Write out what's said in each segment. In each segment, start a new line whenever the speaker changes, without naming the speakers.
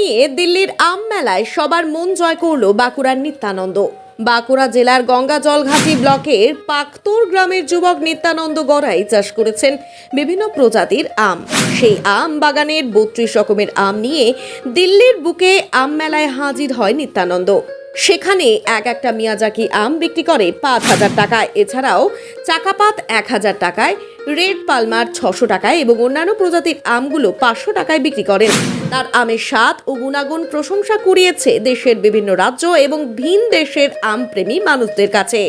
নিয়ে দিল্লির আম মেলায় সবার মন জয় করল বাঁকুড়ার নিত্যানন্দ। বাঁকুড়া জেলার গঙ্গাজলঘাটি ব্লকের পাকতোর গ্রামের যুবক নিত্যানন্দ গড়াই চাষ করেছেন বিভিন্ন প্রজাতির আম। সেই আম বাগানের 32 রকমের আম নিয়ে দিল্লির বুকে আম মেলায় হাজির হয় নিত্যানন্দ। সেখানে একটা মিয়াজাকি আম বিক্রি করে 5,000 টাকায়, এছাড়াও চাকাপাত 1,000 টাকায়, রেড পালমার 600 টাকায় এবং অন্যান্য প্রজাতির আমগুলো 500 টাকায় বিক্রি করেন। তার আমের স্বাদ ও গুণাগুণ প্রশংসা কুড়িয়েছে দেশের বিভিন্ন রাজ্য এবং ভিন দেশের আমপ্রেমী মানুষদের কাছে।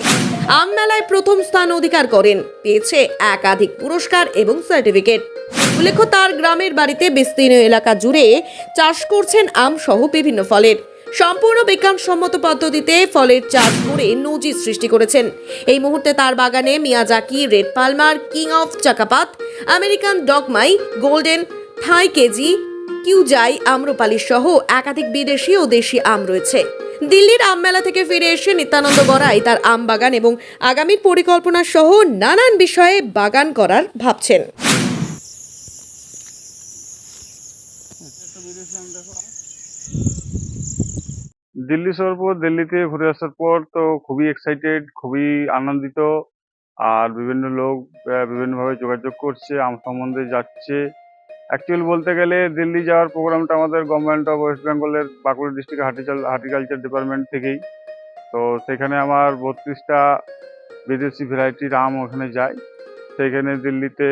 আম মেলায় প্রথম স্থান অধিকার করেন, পেয়েছে একাধিক পুরস্কার এবং সার্টিফিকেট। উল্লেখ্য, তার গ্রামের বাড়িতে বিস্তীর্ণ এলাকা জুড়ে চাষ করছেন আম সহ বিভিন্ন ফলের। সম্পূর্ণ বিজ্ঞানসম্মত পদ্ধতিতে ফলের চাষ করে নজির সৃষ্টি করেছেন। এই মুহূর্তে তার বাগানে Miyazaki, red palmer, king of Chakapat, American ডগমাই, গোল্ডেন, থাই কেজি, কিউজাই, আম্রপালি সহ একাধিক বিদেশি ও দেশি আম রয়েছে। দিল্লির আম মেলা থেকে ফিরে এসে নিত্যানন্দ গড়াই তার আম বাগান এবং আগামীর পরিকল্পনা সহ নানান বিষয়ে বাগান করার ভাবছেন।
দিল্লি শহর পর দিল্লিতে ঘুরে আসার পর তো খুবই এক্সাইটেড, খুবই আনন্দিত। আর বিভিন্ন লোক বিভিন্নভাবে যোগাযোগ করছে, আম সম্বন্ধে যাচ্ছে। অ্যাকচুয়ালি বলতে গেলে দিল্লি যাওয়ার প্রোগ্রামটা আমাদের গভর্নমেন্ট অফ ওয়েস্ট বেঙ্গলের বাঁকুড়া ডিস্ট্রিক্ট হার্টিকালচার ডিপার্টমেন্ট থেকেই। তো সেখানে আমার 32টা বিদেশি ভ্যারাইটির আম ওখানে যায়। সেখানে দিল্লিতে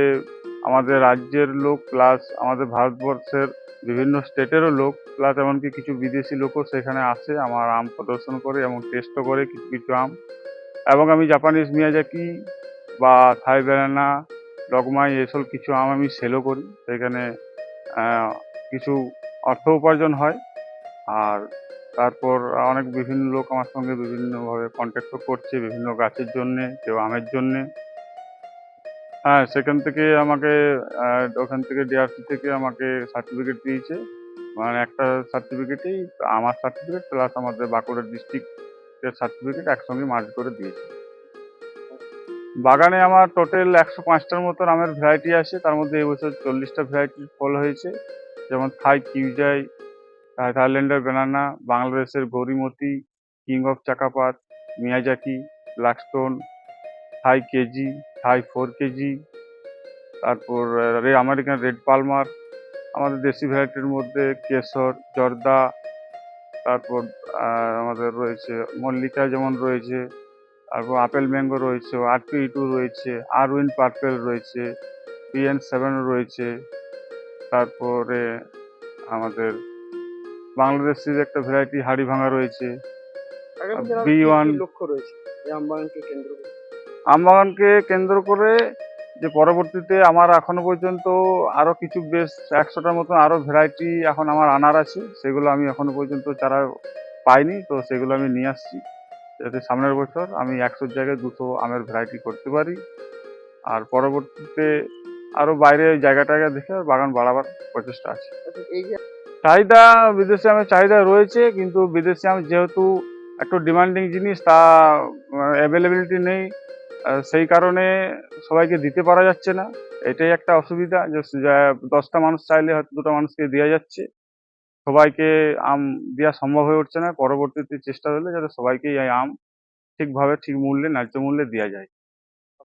আমাদের রাজ্যের লোক প্লাস আমাদের ভারতবর্ষের বিভিন্ন স্টেটেরও লোক প্লাস এমনকি কিছু বিদেশি লোকও সেখানে আসে আমার আম প্রদর্শন করে এবং টেস্টও করে কিছু কিছু আম। এবং আমি জাপানিজ মিয়াজাকি বা থাই ব্যানানা, ডগমাই এসব কিছু আম আমি সেলও করি। সেখানে কিছু অর্থ উপার্জন হয়। আর তারপর অনেক বিভিন্ন লোক আমার সঙ্গে বিভিন্নভাবে কন্ট্যাক্টও করছে বিভিন্ন গাছের জন্যে, কেউ আমের জন্যে। হ্যাঁ, সেখান থেকে আমাকে ওখান থেকে ডিআরসি থেকে আমাকে সার্টিফিকেট দিয়েছে। মানে একটা সার্টিফিকেটেই আমার সার্টিফিকেট প্লাস আমাদের বাঁকুড়া ডিস্ট্রিক্টের সার্টিফিকেট একসঙ্গে মার্জ করে দিয়েছে। বাগানে আমার টোটাল 105টার মতন আমের ভ্যারাইটি আছে। তার মধ্যে এবছর 40টা ভ্যারাইটির ফল হয়েছে, যেমন থাই কিউজাই, থাইল্যান্ডের ব্যানানা, বাংলাদেশের Gourmati, king of Chakapat, Miyazaki, blackstone, Thai KG, Thai 4 KG, তারপর আমেরিকান রেড পালমার, আমাদের দেশি ভ্যারাইটির মধ্যে কেশর, জর্দা, তারপর আমাদের রয়েছে মল্লিকা যেমন রয়েছে, তারপর আপেল ম্যাঙ্গো রয়েছে, R2E2 রয়েছে, আরউইন পার্পেল রয়েছে, PN7 রয়েছে। তারপরে আমাদের বাংলাদেশের একটা ভ্যারাইটি হাড়ি ভাঙা রয়েছে, B1।
লক্ষ্য রয়েছে
আমবাগানকে কেন্দ্র করে যে পরবর্তীতে আমার এখনো পর্যন্ত আরো কিছু বেশ 100টার মতন আরো ভ্যারাইটি এখন আমার আনার আছে। সেগুলো আমি এখনো পর্যন্ত চারা পাইনি, তো সেগুলো আমি নিয়ে আসছি যাতে সামনের বছর আমি 100 জায়গায় 200 আমের ভ্যারাইটি করতে পারি। আর পরবর্তীতে আরো বাইরে জায়গা টায়গা দেখে বাগান বাড়াবার প্রচেষ্টা আছে।
এই যে
চাহিদা, বিদেশি আমের চাহিদা রয়েছে, কিন্তু বিদেশি আম যেহেতু একটু ডিমান্ডিং জিনিস, তা অ্যাভেলেবিলিটি নেই। সেই কারণে সবাইকে দিতে পারা যাচ্ছে না। এটাই একটা অসুবিধা যে 10টা মানুষ চাইলে হয়তো 2টা মানুষকে দেওয়া যাচ্ছে, সবাইকে আম দেওয়া সম্ভব হয়ে উঠছে না। পরবর্তীতে চেষ্টা হলে যাতে সবাইকেই এই আম ঠিকভাবে ঠিক মূল্যে ন্যায্য মূল্যে দেওয়া যায়।